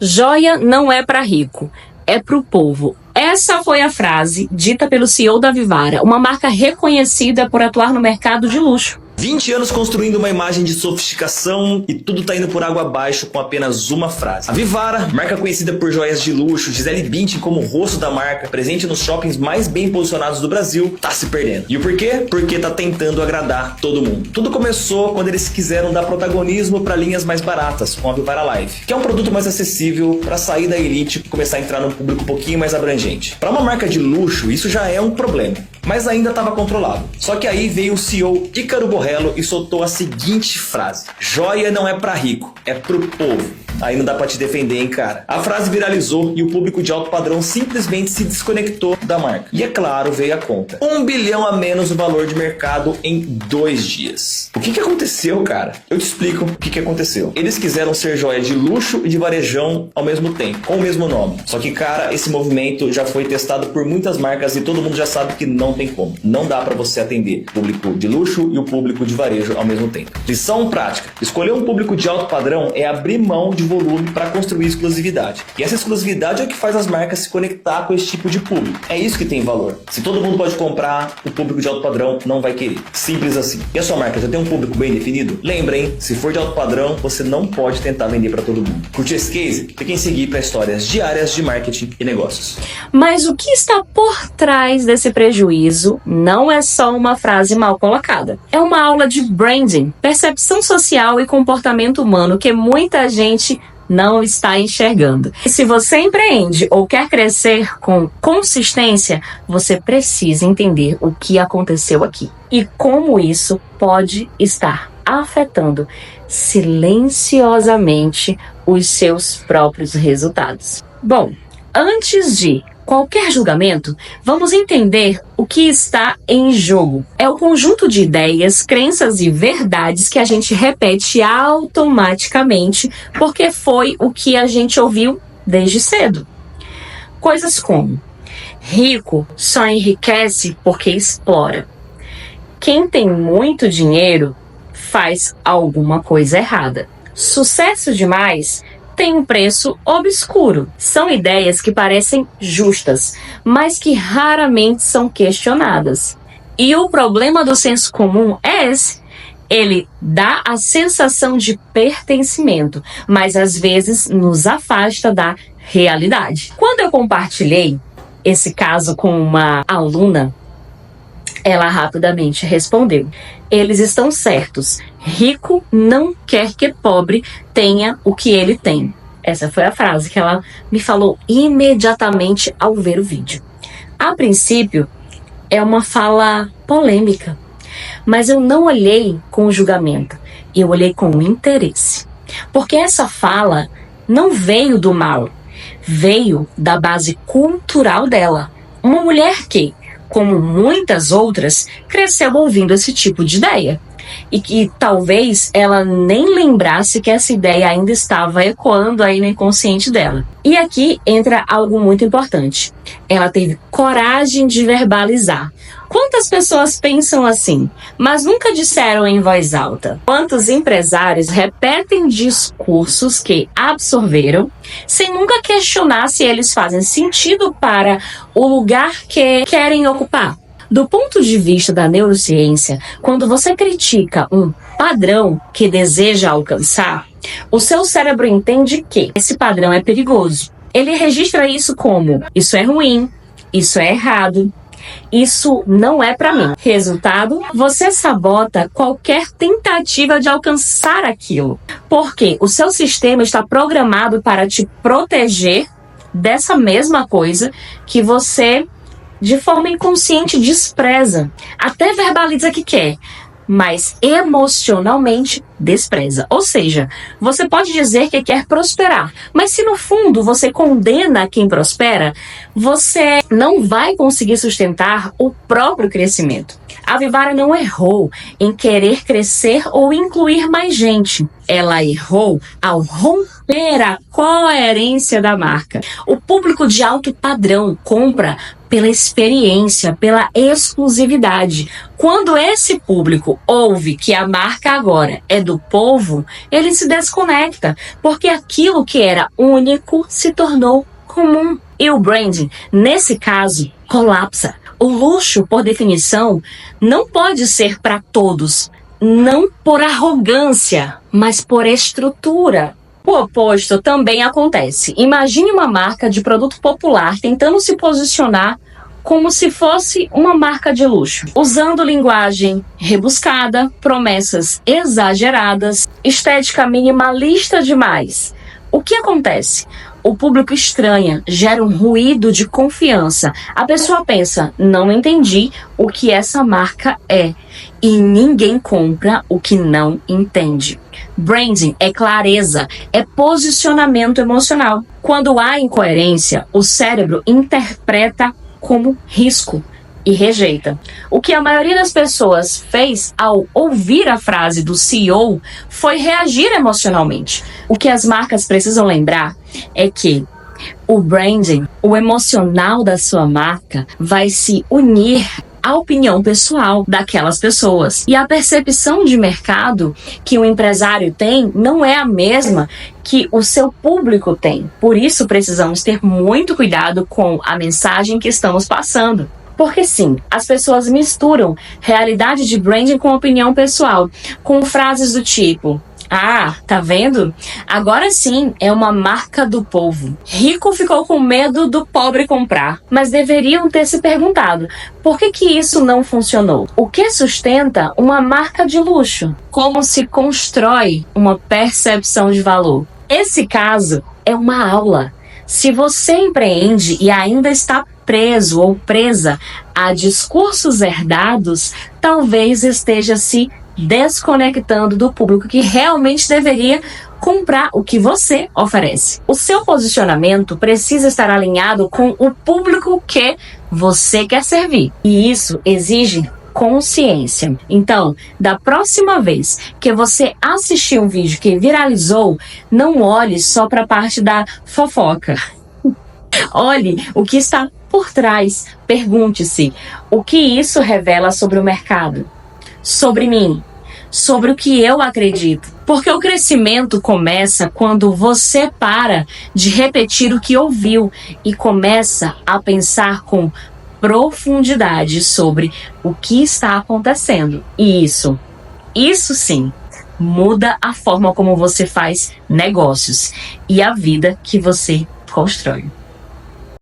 Joia não é para rico, é para o povo. Essa foi a frase dita pelo CEO da Vivara, uma marca reconhecida por atuar no mercado de luxo. 20 anos construindo uma imagem de sofisticação e tudo tá indo por água abaixo com apenas uma frase. A Vivara, marca conhecida por joias de luxo, Gisele Bündchen como o rosto da marca, presente nos shoppings mais bem posicionados do Brasil, tá se perdendo. E o porquê? Porque tá tentando agradar todo mundo. Tudo começou quando eles quiseram dar protagonismo para linhas mais baratas, com a Vivara Live, que é um produto mais acessível para sair da elite e começar a entrar num público um pouquinho mais abrangente. Para uma marca de luxo, isso já é um problema, mas ainda estava controlado. Só que aí veio o CEO Ícaro Borrello e soltou a seguinte frase: joia não é pra rico, é pro povo. Aí não dá pra te defender, hein, cara? A frase viralizou e o público de alto padrão simplesmente se desconectou da marca. E é claro, veio a conta. 1 bilhão a menos o valor de mercado em 2 dias. O que aconteceu, cara? Eu te explico o que aconteceu. Eles quiseram ser joia de luxo e de varejão ao mesmo tempo, com o mesmo nome. Só que, cara, esse movimento já foi testado por muitas marcas e todo mundo já sabe que não tem como. Não dá pra você atender o público de luxo e o público de varejo ao mesmo tempo. Lição prática: escolher um público de alto padrão é abrir mão de volume para construir exclusividade. E essa exclusividade é o que faz as marcas se conectar com esse tipo de público. É isso que tem valor. Se todo mundo pode comprar, o público de alto padrão não vai querer. Simples assim. E a sua marca já tem um público bem definido? Lembra, hein? Se for de alto padrão, você não pode tentar vender para todo mundo. Curtiu esse case? Clique em seguir para histórias diárias de marketing e negócios. Mas o que está por trás desse prejuízo não é só uma frase mal colocada. É uma aula de branding, percepção social e comportamento humano que muita gente não está enxergando. E se você empreende ou quer crescer com consistência, você precisa entender o que aconteceu aqui e como isso pode estar afetando silenciosamente os seus próprios resultados. Bom, antes de qualquer julgamento, vamos entender o que está em jogo. É o conjunto de ideias, crenças e verdades que a gente repete automaticamente porque foi o que a gente ouviu desde cedo. Coisas como: rico só enriquece porque explora. Quem tem muito dinheiro faz alguma coisa errada. Sucesso demais tem um preço obscuro. São ideias que parecem justas, mas que raramente são questionadas. E o problema do senso comum é esse. Ele dá a sensação de pertencimento, mas às vezes nos afasta da realidade. Quando eu compartilhei esse caso com uma aluna, ela rapidamente respondeu: eles estão certos. Rico não quer que pobre tenha o que ele tem. Essa foi a frase que ela me falou imediatamente ao ver o vídeo. A princípio, é uma fala polêmica, mas eu não olhei com julgamento, eu olhei com interesse. Porque essa fala não veio do mal, veio da base cultural dela. Uma mulher que, como muitas outras, cresceu ouvindo esse tipo de ideia. E que talvez ela nem lembrasse que essa ideia ainda estava ecoando aí no inconsciente dela. E aqui entra algo muito importante. Ela teve coragem de verbalizar. Quantas pessoas pensam assim, mas nunca disseram em voz alta? Quantos empresários repetem discursos que absorveram, sem nunca questionar se eles fazem sentido para o lugar que querem ocupar? Do ponto de vista da neurociência, quando você critica um padrão que deseja alcançar, o seu cérebro entende que esse padrão é perigoso. Ele registra isso como: isso é ruim, isso é errado, isso não é para mim. Resultado, você sabota qualquer tentativa de alcançar aquilo, porque o seu sistema está programado para te proteger dessa mesma coisa que você, de forma inconsciente, despreza. Até verbaliza que quer, mas emocionalmente despreza. Ou seja, você pode dizer que quer prosperar, mas se no fundo você condena quem prospera, você não vai conseguir sustentar o próprio crescimento. A Vivara não errou em querer crescer ou incluir mais gente. Ela errou ao romper a coerência da marca. O público de alto padrão compra pela experiência, pela exclusividade. Quando esse público ouve que a marca agora é do povo, ele se desconecta, porque aquilo que era único se tornou comum. E o branding, nesse caso, colapsa. O luxo, por definição, não pode ser para todos, não por arrogância, mas por estrutura. O oposto também acontece. Imagine uma marca de produto popular tentando se posicionar como se fosse uma marca de luxo, usando linguagem rebuscada, promessas exageradas, estética minimalista demais. O que acontece? O público estranha, gera um ruído de confiança. A pessoa pensa, não entendi o que essa marca é. E ninguém compra o que não entende. Branding é clareza, é posicionamento emocional. Quando há incoerência, o cérebro interpreta como risco e rejeita. O que a maioria das pessoas fez ao ouvir a frase do CEO foi reagir emocionalmente. O que as marcas precisam lembrar é que o branding, o emocional da sua marca, vai se unir à opinião pessoal daquelas pessoas. E a percepção de mercado que o empresário tem não é a mesma que o seu público tem. Por isso, precisamos ter muito cuidado com a mensagem que estamos passando. Porque sim, as pessoas misturam realidade de branding com opinião pessoal, com frases do tipo: ah, tá vendo? Agora sim é uma marca do povo. Rico ficou com medo do pobre comprar. Mas deveriam ter se perguntado, por que isso não funcionou? O que sustenta uma marca de luxo? Como se constrói uma percepção de valor? Esse caso é uma aula. Se você empreende e ainda está preso ou presa a discursos herdados, talvez esteja se desconectando do público que realmente deveria comprar o que você oferece. O seu posicionamento precisa estar alinhado com o público que você quer servir. E isso exige consciência. Então, da próxima vez que você assistir um vídeo que viralizou, não olhe só para a parte da fofoca. Olhe o que está por trás. Pergunte-se: o que isso revela sobre o mercado? Sobre mim? Sobre o que eu acredito? Porque o crescimento começa quando você para de repetir o que ouviu e começa a pensar com profundidade sobre o que está acontecendo. E isso sim, muda a forma como você faz negócios e a vida que você constrói.